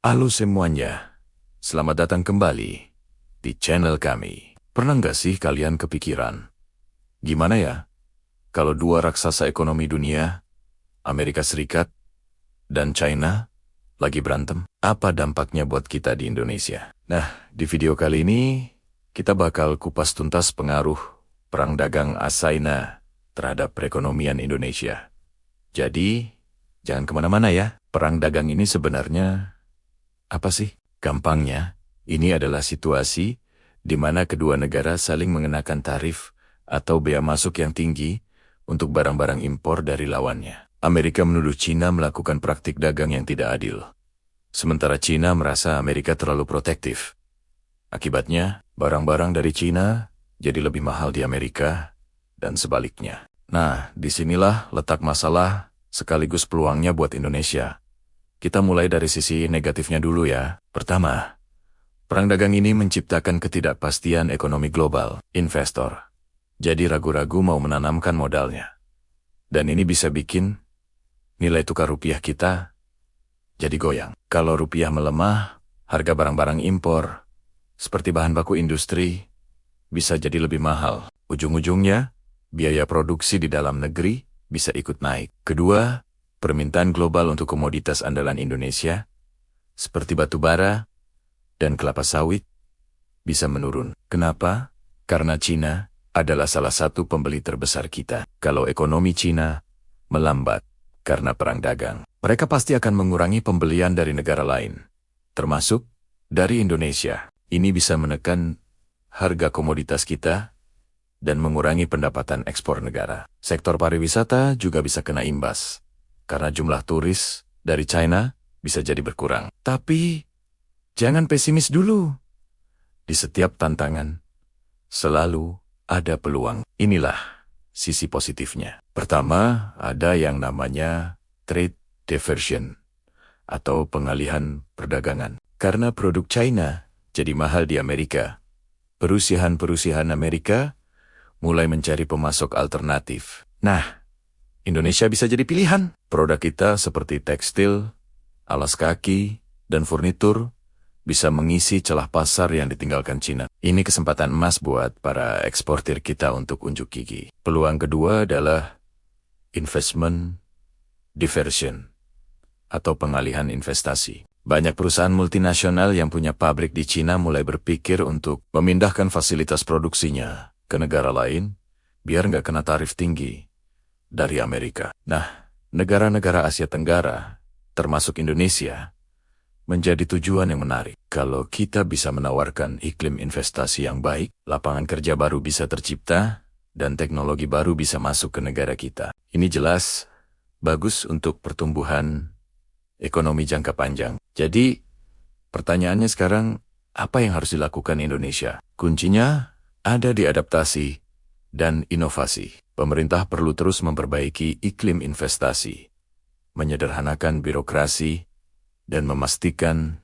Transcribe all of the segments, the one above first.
Halo semuanya, selamat datang kembali di channel kami. Pernah nggak sih kalian kepikiran, gimana ya kalau dua raksasa ekonomi dunia, Amerika Serikat dan China, lagi berantem? Apa dampaknya buat kita di Indonesia? Nah, di video kali ini kita bakal kupas tuntas pengaruh perang dagang China terhadap perekonomian Indonesia. Jadi, jangan kemana-mana ya. Perang dagang ini sebenarnya apa sih? Gampangnya, ini adalah situasi di mana kedua negara saling mengenakan tarif atau bea masuk yang tinggi untuk barang-barang impor dari lawannya. Amerika menuduh China melakukan praktik dagang yang tidak adil. Sementara China merasa Amerika terlalu protektif. Akibatnya, barang-barang dari China jadi lebih mahal di Amerika dan sebaliknya. Nah, disinilah letak masalah sekaligus peluangnya buat Indonesia. Kita mulai dari sisi negatifnya dulu ya. Pertama, perang dagang ini menciptakan ketidakpastian ekonomi global. Investor jadi ragu-ragu mau menanamkan modalnya. Dan ini bisa bikin nilai tukar rupiah kita jadi goyang. Kalau rupiah melemah, harga barang-barang impor, seperti bahan baku industri, bisa jadi lebih mahal. Ujung-ujungnya, biaya produksi di dalam negeri bisa ikut naik. Kedua, permintaan global untuk komoditas andalan Indonesia, seperti batu bara dan kelapa sawit, bisa menurun. Kenapa? Karena China adalah salah satu pembeli terbesar kita. Kalau ekonomi China melambat karena perang dagang, mereka pasti akan mengurangi pembelian dari negara lain, termasuk dari Indonesia. Ini bisa menekan harga komoditas kita dan mengurangi pendapatan ekspor negara. Sektor pariwisata juga bisa kena imbas, karena jumlah turis dari China bisa jadi berkurang. Tapi, jangan pesimis dulu. Di setiap tantangan, selalu ada peluang. Inilah sisi positifnya. Pertama, ada yang namanya trade diversion, atau pengalihan perdagangan. Karena produk China jadi mahal di Amerika, perusahaan-perusahaan Amerika mulai mencari pemasok alternatif. Nah, Indonesia bisa jadi pilihan. Produk kita seperti tekstil, alas kaki, dan furnitur bisa mengisi celah pasar yang ditinggalkan China. Ini kesempatan emas buat para eksportir kita untuk unjuk gigi. Peluang kedua adalah investment diversion atau pengalihan investasi. Banyak perusahaan multinasional yang punya pabrik di China mulai berpikir untuk memindahkan fasilitas produksinya ke negara lain biar nggak kena tarif tinggi dari Amerika. Nah, negara-negara Asia Tenggara, termasuk Indonesia, menjadi tujuan yang menarik. Kalau kita bisa menawarkan iklim investasi yang baik, lapangan kerja baru bisa tercipta, dan teknologi baru bisa masuk ke negara kita. Ini jelas bagus untuk pertumbuhan ekonomi jangka panjang. Jadi, pertanyaannya sekarang, apa yang harus dilakukan Indonesia? Kuncinya ada di adaptasi dan inovasi. Pemerintah perlu terus memperbaiki iklim investasi, menyederhanakan birokrasi, dan memastikan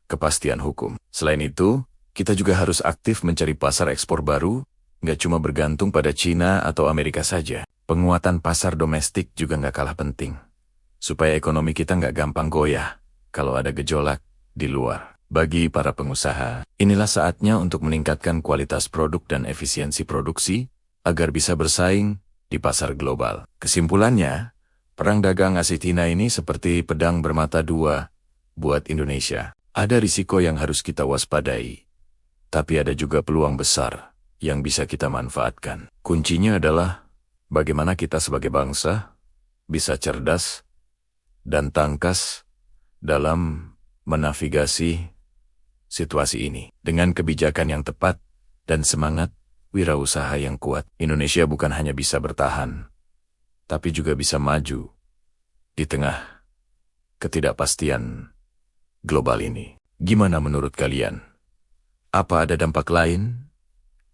kepastian hukum. Selain itu, kita juga harus aktif mencari pasar ekspor baru, nggak cuma bergantung pada China atau Amerika saja. Penguatan pasar domestik juga nggak kalah penting, supaya ekonomi kita nggak gampang goyah kalau ada gejolak di luar. Bagi para pengusaha, inilah saatnya untuk meningkatkan kualitas produk dan efisiensi produksi, agar bisa bersaing di pasar global. Kesimpulannya, perang dagang China ini seperti pedang bermata dua buat Indonesia. Ada risiko yang harus kita waspadai, tapi ada juga peluang besar yang bisa kita manfaatkan. Kuncinya adalah bagaimana kita sebagai bangsa bisa cerdas dan tangkas dalam menavigasi situasi ini. Dengan kebijakan yang tepat dan semangat wirausaha yang kuat, Indonesia bukan hanya bisa bertahan, tapi juga bisa maju di tengah ketidakpastian global ini. Gimana menurut kalian? Apa ada dampak lain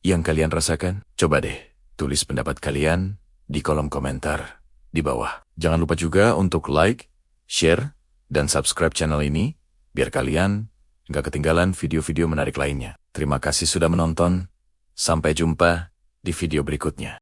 yang kalian rasakan? Coba deh, tulis pendapat kalian di kolom komentar di bawah. Jangan lupa juga untuk like, share, dan subscribe channel ini, biar kalian nggak ketinggalan video-video menarik lainnya. Terima kasih sudah menonton. Sampai jumpa di video berikutnya.